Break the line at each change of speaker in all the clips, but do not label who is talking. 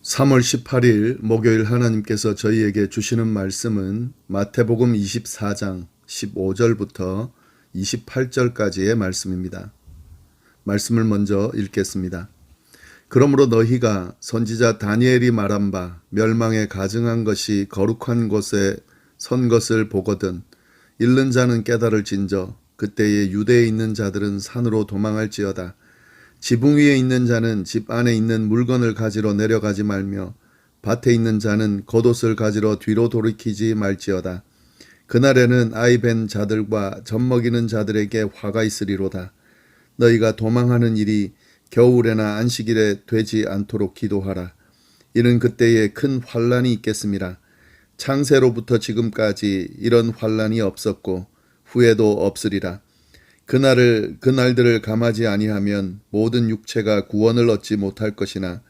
3월 18일 목요일 하나님께서 저희에게 주시는 말씀은 마태복음 24장 15절부터 28절까지의 말씀입니다. 말씀을 먼저 읽겠습니다. 그러므로 너희가 선지자 다니엘이 말한 바 멸망에 가증한 것이 거룩한 곳에 선 것을 보거든 읽는 자는 깨달을진저 그때에 유대에 있는 자들은 산으로 도망할지어다. 지붕 위에 있는 자는 집 안에 있는 물건을 가지러 내려가지 말며 밭에 있는 자는 겉옷을 가지러 뒤로 돌이키지 말지어다. 그날에는 아이 벤 자들과 젖 먹이는 자들에게 화가 있으리로다. 너희가 도망하는 일이 겨울에나 안식일에 되지 않도록 기도하라. 이는 그때에 큰 환란이 있겠음이라. 창세로부터 지금까지 이런 환란이 없었고 후에도 없으리라. 그날들을 감하지 아니하면 모든 육체가 구원을 얻지 못할 것이나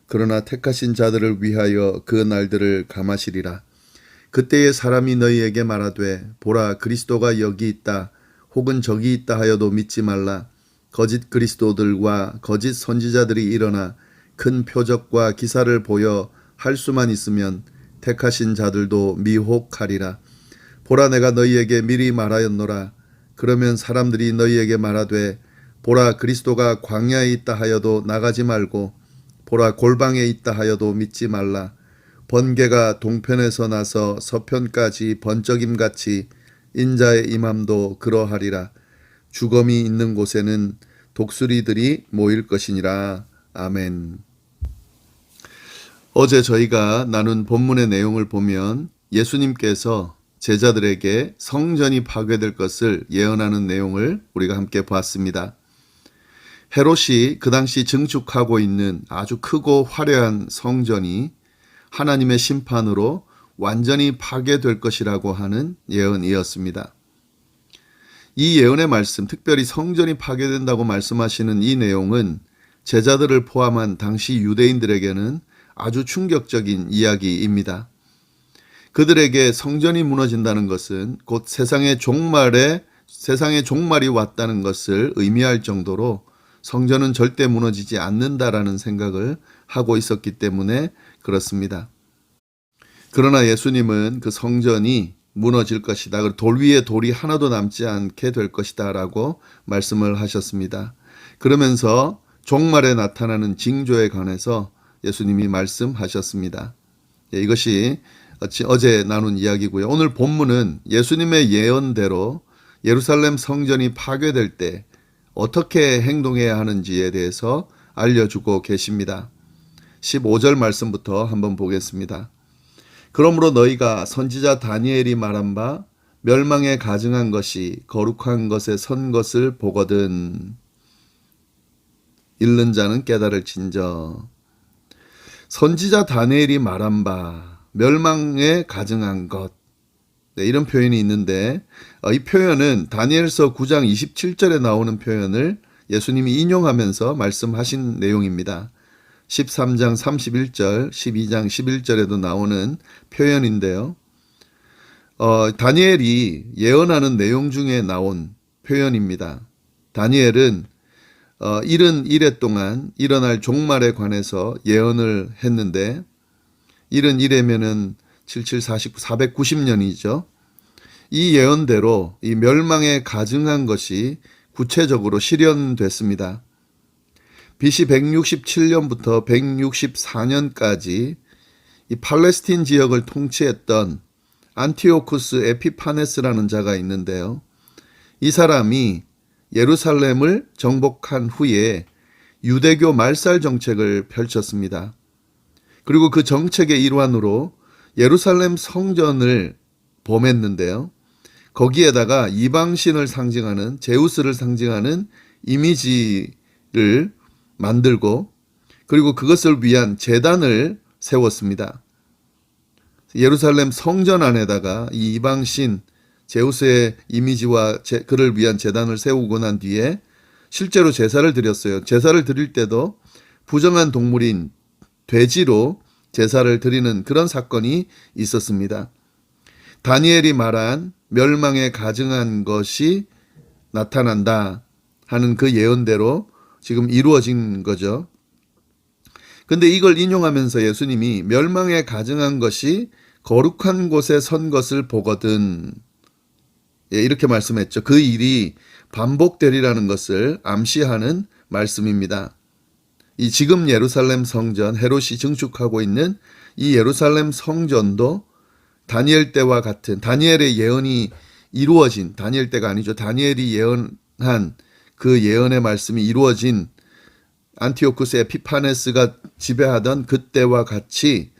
그러나 택하신 자들을 위하여 그 날들을 감하시리라. 그때에 사람이 너희에게 말하되 보라 그리스도가 여기 있다 혹은 저기 있다 하여도 믿지 말라. 거짓 그리스도들과 거짓 선지자들이 일어나 큰 표적과 기사를 보여 할 수만 있으면 택하신 자들도 미혹하리라. 보라 내가 너희에게 미리 말하였노라. 그러면 사람들이 너희에게 말하되 보라 그리스도가 광야에 있다 하여도 나가지 말고 보라 골방에 있다 하여도 믿지 말라. 번개가 동편에서 나서 서편까지 번쩍임같이 인자의 임함도 그러하리라. 주검이 있는 곳에는 독수리들이 모일 것이니라. 아멘. 어제 저희가 나눈 본문의 내용을 보면 예수님께서 제자들에게 성전이 파괴될 것을 예언하는 내용을 우리가 함께 보았습니다. 헤롯이 그 당시 증축하고 있는 아주 크고 화려한 성전이 하나님의 심판으로 완전히 파괴될 것이라고 하는 예언이었습니다. 이 예언의 말씀, 특별히 성전이 파괴된다고 말씀하시는 이 내용은 제자들을 포함한 당시 유대인들에게는 아주 충격적인 이야기입니다. 그들에게 성전이 무너진다는 것은 곧 세상의 종말이 왔다는 것을 의미할 정도로 성전은 절대 무너지지 않는다라는 생각을 하고 있었기 때문에 그렇습니다. 그러나 예수님은 그 성전이 무너질 것이다. 돌 위에 돌이 하나도 남지 않게 될 것이다 라고 말씀을 하셨습니다. 그러면서 종말에 나타나는 징조에 관해서 예수님이 말씀하셨습니다. 이것이 어제 나눈 이야기고요. 오늘 본문은 예수님의 예언대로 예루살렘 성전이 파괴될 때 어떻게 행동해야 하는지에 대해서 알려주고 계십니다. 15절 말씀부터 한번 보겠습니다. 그러므로 너희가 선지자 다니엘이 말한 바 멸망에 가증한 것이 거룩한 것에 선 것을 보거든 읽는 자는 깨달을진저. 선지자 다니엘이 말한 바 멸망에 가증한 것, 이런 표현이 있는데 이 표현은 다니엘서 9장 27절에 나오는 표현을 예수님이 인용하면서 말씀하신 내용입니다. 13장 31절, 12장 11절에도 나오는 표현인데요. 다니엘이 예언하는 내용 중에 나온 표현입니다. 다니엘은 71회 동안 일어날 종말에 관해서 예언을 했는데 71회면은 77, 49, 490년이죠. 이 예언대로 이 멸망에 가증한 것이 구체적으로 실현됐습니다. BC 167년부터 164년까지 이 팔레스틴 지역을 통치했던 안티오쿠스 에피파네스라는 자가 있는데요. 이 사람이 예루살렘을 정복한 후에 유대교 말살 정책을 펼쳤습니다. 그리고 그 정책의 일환으로 예루살렘 성전을 범했는데요. 거기에다가 이방신을 상징하는 제우스를 상징하는 이미지를 만들고 그리고 그것을 위한 제단을 세웠습니다. 예루살렘 성전 안에다가 이 이방신 제우스의 이미지와 그를 위한 제단을 세우고 난 뒤에 실제로 제사를 드렸어요. 제사를 드릴 때도 부정한 동물인 돼지로 제사를 드리는 그런 사건이 있었습니다. 다니엘이 말한 멸망에 가증한 것이 나타난다 하는 그 예언대로 지금 이루어진 거죠. 근데 이걸 인용하면서 예수님이 멸망에 가증한 것이 거룩한 곳에 선 것을 보거든. 예, 이렇게 말씀했죠. 그 일이 반복되리라는 것을 암시하는 말씀입니다. 이 지금 예루살렘 성전, 헤롯이 증축하고 있는 이 예루살렘 성전도 다니엘 때와 같은, 다니엘의 예언이 이루어진, 다니엘 때가 아니죠. 다니엘이 예언한 그 예언의 말씀이 이루어진 안티오쿠스 에피파네스가 지배하던 그때와 같이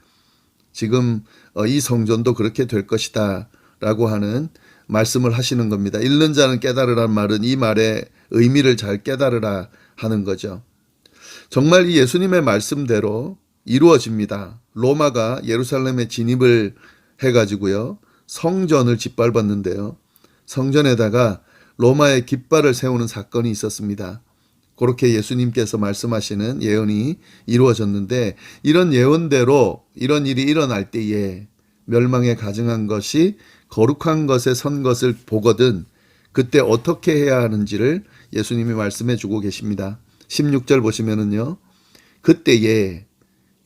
지금 이 성전도 그렇게 될 것이다 라고 하는 말씀을 하시는 겁니다. 읽는 자는 깨달으란 말은 이 말의 의미를 잘 깨달으라 하는 거죠. 정말 이 예수님의 말씀대로 이루어집니다. 로마가 예루살렘에 진입을 해가지고요, 성전을 짓밟았는데요, 성전에다가 로마의 깃발을 세우는 사건이 있었습니다. 그렇게 예수님께서 말씀하시는 예언이 이루어졌는데, 이런 예언대로 이런 일이 일어날 때에 멸망에 가증한 것이 거룩한 것에 선 것을 보거든 그때 어떻게 해야 하는지를 예수님이 말씀해 주고 계십니다. 16절 보시면은요, 그때에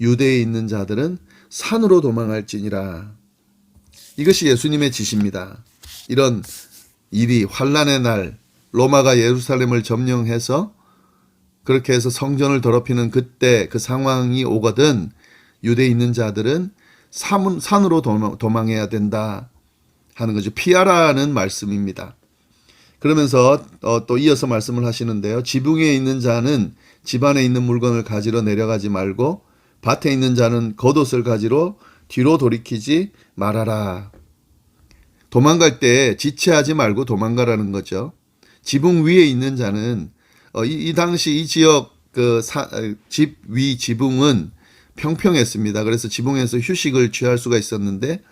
유대에 있는 자들은 산으로 도망할지니라. 이것이 예수님의 지시입니다. 이런 일이 환란의 날 로마가 예루살렘을 점령해서 그렇게 해서 성전을 더럽히는 그때 그 상황이 오거든 유대에 있는 자들은 산으로 도망해야 된다 하는 거죠. 피하라는 말씀입니다. 그러면서 또 이어서 말씀을 하시는데요. 지붕에 있는 자는 집안에 있는 물건을 가지러 내려가지 말고 밭에 있는 자는 겉옷을 가지러 뒤로 돌이키지 말아라. 도망갈 때 지체하지 말고 도망가라는 거죠. 지붕 위에 있는 자는 이 당시 이 지역 집 위 지붕은 평평했습니다. 그래서 지붕에서 휴식을 취할 수가 있었는데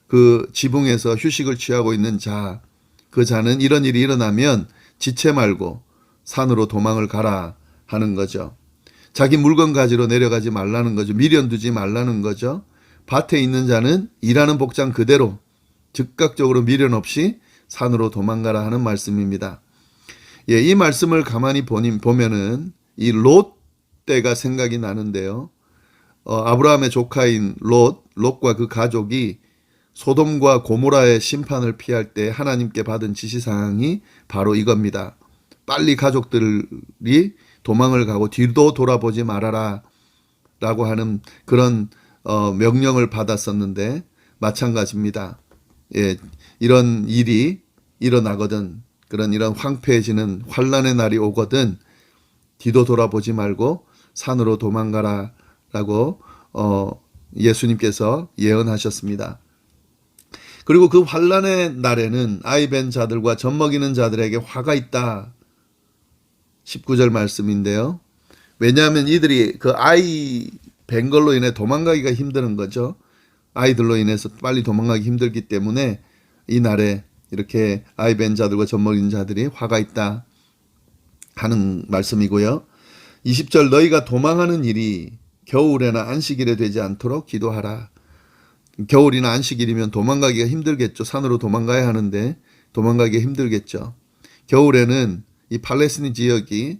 그 지붕에서 휴식을 취하고 있는 자, 그 자는 이런 일이 일어나면 지체 말고 산으로 도망을 가라 하는 거죠. 자기 물건 가지러 내려가지 말라는 거죠. 미련 두지 말라는 거죠. 밭에 있는 자는 일하는 복장 그대로 즉각적으로 미련 없이 산으로 도망가라 하는 말씀입니다. 예, 이 말씀을 가만히 보면은 이 롯 때가 생각이 나는데요. 아브라함의 조카인 롯과 그 가족이 소돔과 고모라의 심판을 피할 때 하나님께 받은 지시사항이 바로 이겁니다. 빨리 가족들이 도망을 가고 뒤도 돌아보지 말아라 라고 하는 그런 명령을 받았었는데 마찬가지입니다. 예, 이런 일이 일어나거든, 이런 황폐해지는 환란의 날이 오거든 뒤도 돌아보지 말고 산으로 도망가라 라고 예수님께서 예언하셨습니다. 그리고 그 환란의 날에는 아이 벤 자들과 젖 먹이는 자들에게 화가 있다. 19절 말씀인데요. 왜냐하면 이들이 그 아이 벤 걸로 인해 도망가기가 힘드는 거죠. 아이들로 인해서 빨리 도망가기 힘들기 때문에 이 날에 이렇게 아이 벤 자들과 젖 먹이는 자들이 화가 있다 하는 말씀이고요. 20절 너희가 도망하는 일이 겨울에나 안식일에 되지 않도록 기도하라. 겨울이나 안식일이면 도망가기가 힘들겠죠. 산으로 도망가야 하는데 도망가기가 힘들겠죠. 겨울에는 이 팔레스틴 지역이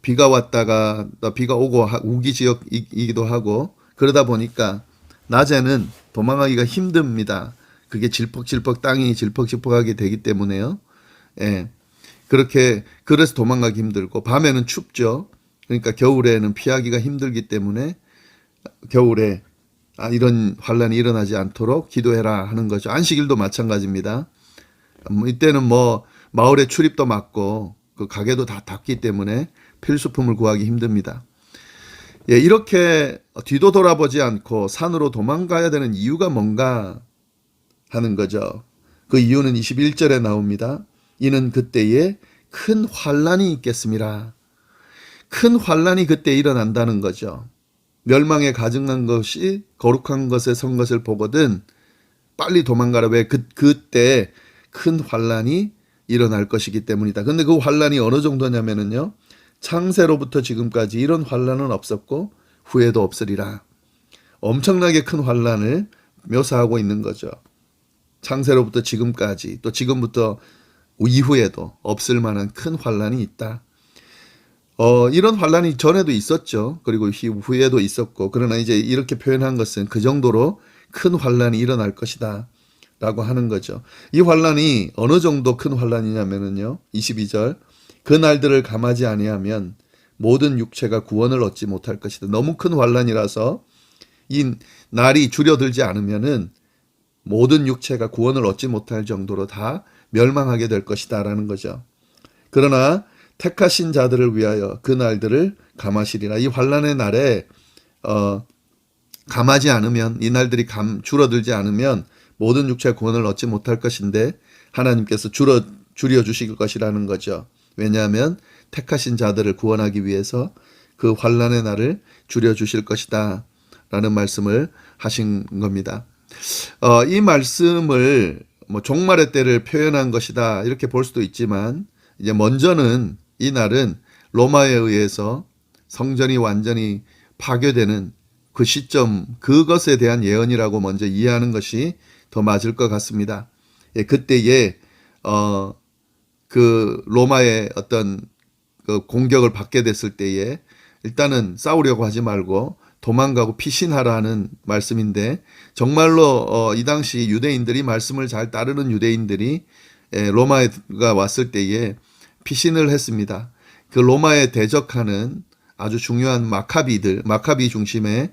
비가 왔다가 비가 오고 우기 지역이기도 하고 그러다 보니까 낮에는 도망가기가 힘듭니다. 그게 땅이 질퍽질퍽하게 되기 때문에요. 예. 그래서 도망가기 힘들고 밤에는 춥죠. 그러니까 겨울에는 피하기가 힘들기 때문에 겨울에 이런 환란이 일어나지 않도록 기도해라 하는 거죠. 안식일도 마찬가지입니다. 이때는 마을에 출입도 막고 그 가게도 다 닫기 때문에 필수품을 구하기 힘듭니다. 예, 이렇게 뒤도 돌아보지 않고 산으로 도망가야 되는 이유가 뭔가 하는 거죠. 그 이유는 21절에 나옵니다. 이는 그때에 큰 환란이 있겠습니다. 큰 환란이 그때 일어난다는 거죠. 멸망에 가증한 것이 거룩한 것에 선 것을 보거든 빨리 도망가라. 왜? 그때 큰 환란이 일어날 것이기 때문이다. 근데 그 환란이 어느 정도냐면은요, 창세로부터 지금까지 이런 환란은 없었고 후에도 없으리라. 엄청나게 큰 환란을 묘사하고 있는 거죠. 창세로부터 지금까지, 또 지금부터 이후에도 없을 만한 큰 환란이 있다. 이런 환란이 전에도 있었죠. 그리고 후에도 있었고, 그러나 이제 이렇게 표현한 것은 그 정도로 큰 환란이 일어날 것이다 라고 하는 거죠. 이 환란이 어느 정도 큰 환란이냐면은요, 22절, 그 날들을 감하지 아니하면 모든 육체가 구원을 얻지 못할 것이다. 너무 큰 환란이라서 이 날이 줄여들지 않으면은 모든 육체가 구원을 얻지 못할 정도로 다 멸망하게 될 것이다 라는 거죠. 그러나 택하신 자들을 위하여 그 날들을 감하시리라. 이 환란의 날에 감하지 않으면, 이 날들이 줄어들지 않으면 모든 육체가 구원을 얻지 못할 것인데 하나님께서 줄여 주실 것이라는 거죠. 왜냐하면 택하신 자들을 구원하기 위해서 그 환란의 날을 줄여 주실 것이다 라는 말씀을 하신 겁니다. 이 말씀을 뭐 종말의 때를 표현한 것이다 이렇게 볼 수도 있지만, 이제 먼저는 이 날은 로마에 의해서 성전이 완전히 파괴되는 그 시점, 그것에 대한 예언이라고 먼저 이해하는 것이 더 맞을 것 같습니다. 예, 그때에 그 로마의 어떤 그 공격을 받게 됐을 때에 일단은 싸우려고 하지 말고 도망가고 피신하라 하는 말씀인데, 정말로 이 당시 유대인들이, 말씀을 잘 따르는 유대인들이 로마가 왔을 때에 피신을 했습니다. 그 로마에 대적하는 아주 중요한 마카비 중심의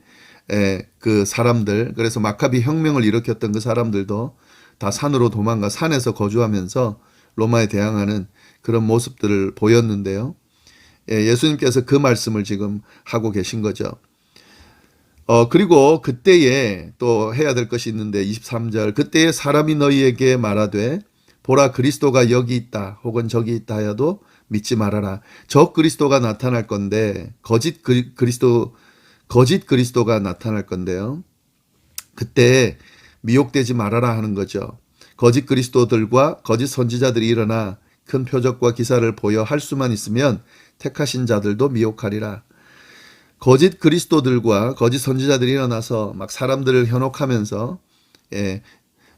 그 사람들, 그래서 마카비 혁명을 일으켰던 그 사람들도 다 산으로 도망가 산에서 거주하면서 로마에 대항하는 그런 모습들을 보였는데요. 예수님께서 그 말씀을 지금 하고 계신 거죠. 그리고 그때에 또 해야 될 것이 있는데 23절, 그때에 사람이 너희에게 말하되 보라 그리스도가 여기 있다 혹은 저기 있다 하여도 믿지 말아라. 적 그리스도가 나타날 건데, 거짓 그리스도가 나타날 건데요. 그때 미혹되지 말아라 하는 거죠. 거짓 그리스도들과 거짓 선지자들이 일어나 큰 표적과 기사를 보여 할 수만 있으면 택하신 자들도 미혹하리라. 거짓 그리스도들과 거짓 선지자들이 일어나서 막 사람들을 현혹하면서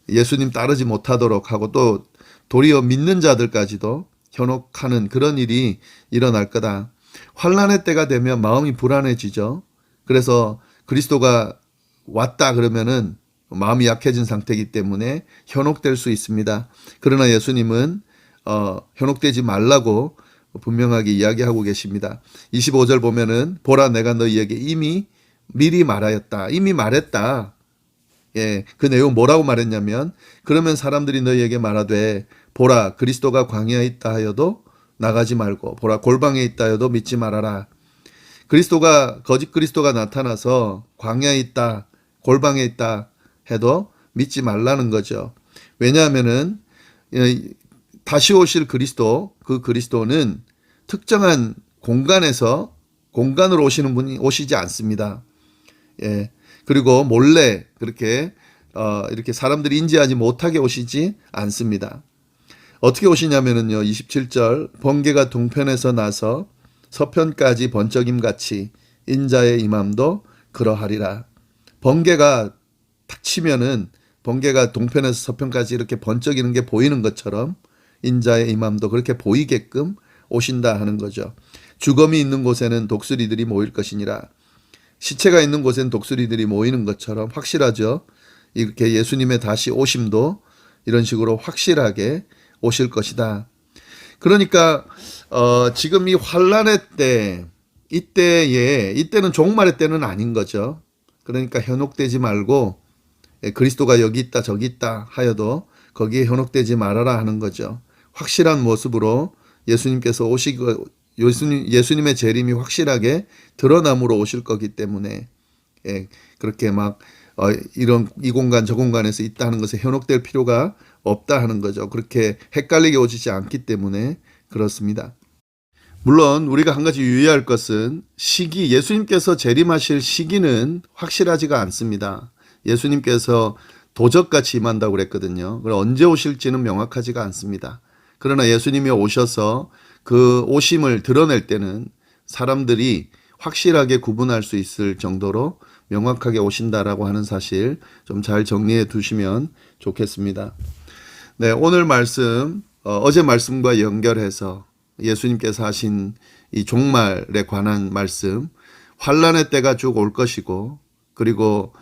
예수님 따르지 못하도록 하고, 또 도리어 믿는 자들까지도 현혹하는 그런 일이 일어날 거다. 환란의 때가 되면 마음이 불안해지죠. 그래서 그리스도가 왔다 그러면은 마음이 약해진 상태이기 때문에 현혹될 수 있습니다. 그러나 예수님은 현혹되지 말라고 분명하게 이야기하고 계십니다. 25절 보면은 보라 내가 너희에게 이미 미리 말하였다. 이미 말했다. 예, 그 내용 뭐라고 말했냐면, 그러면 사람들이 너희에게 말하되 보라 그리스도가 광야에 있다 하여도 나가지 말고 보라 골방에 있다 하여도 믿지 말아라. 거짓 그리스도가 나타나서 광야에 있다, 골방에 있다 해도 믿지 말라는 거죠. 왜냐하면은 다시 오실 그리스도, 그 그리스도는 특정한 공간으로 오시는 분이 오시지 않습니다. 예. 그리고 몰래 그렇게 이렇게 사람들이 인지하지 못하게 오시지 않습니다. 어떻게 오시냐면은요, 27절, 번개가 동편에서 나서 서편까지 번쩍임 같이 인자의 임함도 그러하리라. 번개가 탁 치면은 번개가 동편에서 서편까지 이렇게 번쩍이는 게 보이는 것처럼 인자의 임함도 그렇게 보이게끔 오신다 하는 거죠. 죽음이 있는 곳에는 독수리들이 모일 것이니라. 시체가 있는 곳엔 독수리들이 모이는 것처럼 확실하죠. 이렇게 예수님의 다시 오심도 이런 식으로 확실하게 오실 것이다. 그러니까 지금 이 환란의 때, 이때는 종말의 때는 아닌 거죠. 그러니까 현혹되지 말고 그리스도가 여기 있다 저기 있다 하여도 거기에 현혹되지 말아라 하는 거죠. 확실한 모습으로 예수님께서 예수님의 재림이 확실하게 드러남으로 오실 거기 때문에 그렇게 막 이 공간 저 공간에서 있다 하는 것에 현혹될 필요가 없다 하는 거죠. 그렇게 헷갈리게 오시지 않기 때문에 그렇습니다. 물론 우리가 한 가지 유의할 것은 예수님께서 재림하실 시기는 확실하지가 않습니다. 예수님께서 도적같이 임한다고 그랬거든요. 언제 오실지는 명확하지가 않습니다. 그러나 예수님이 오셔서 그 오심을 드러낼 때는 사람들이 확실하게 구분할 수 있을 정도로 명확하게 오신다라고 하는 사실 좀 잘 정리해 두시면 좋겠습니다. 네, 오늘 말씀 어제 말씀과 연결해서 예수님께서 하신 이 종말에 관한 말씀, 환란의 때가 쭉 올 것이고, 그리고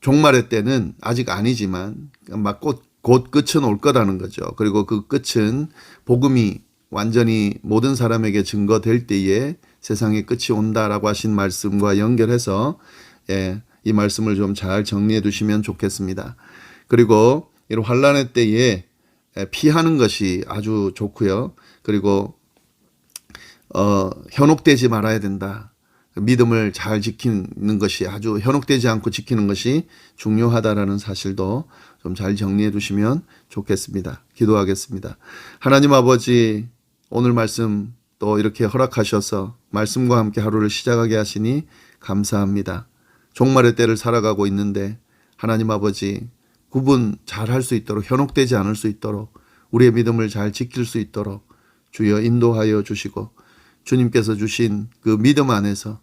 종말의 때는 아직 아니지만 막 곧 끝은 올 거라는 거죠. 그리고 그 끝은 복음이 완전히 모든 사람에게 증거될 때에 세상의 끝이 온다라고 하신 말씀과 연결해서 이 말씀을 좀 잘 정리해 두시면 좋겠습니다. 그리고 이런 환란의 때에 피하는 것이 아주 좋고요. 그리고 현혹되지 말아야 된다. 믿음을 잘 지키는 것이 아주 현혹되지 않고 지키는 것이 중요하다라는 사실도 좀 잘 정리해 두시면 좋겠습니다. 기도하겠습니다. 하나님 아버지, 오늘 말씀 또 이렇게 허락하셔서 말씀과 함께 하루를 시작하게 하시니 감사합니다. 종말의 때를 살아가고 있는데 하나님 아버지, 구분 잘 할 수 있도록, 현혹되지 않을 수 있도록, 우리의 믿음을 잘 지킬 수 있도록 주여 인도하여 주시고, 주님께서 주신 그 믿음 안에서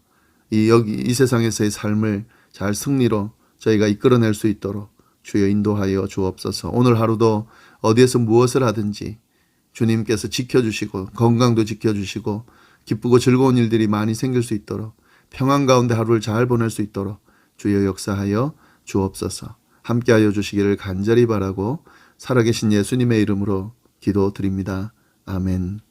이 세상에서의 삶을 잘 승리로 저희가 이끌어낼 수 있도록 주여 인도하여 주옵소서. 오늘 하루도 어디에서 무엇을 하든지 주님께서 지켜주시고, 건강도 지켜주시고, 기쁘고 즐거운 일들이 많이 생길 수 있도록, 평안 가운데 하루를 잘 보낼 수 있도록 주여 역사하여 주옵소서. 함께하여 주시기를 간절히 바라고 살아계신 예수님의 이름으로 기도드립니다. 아멘.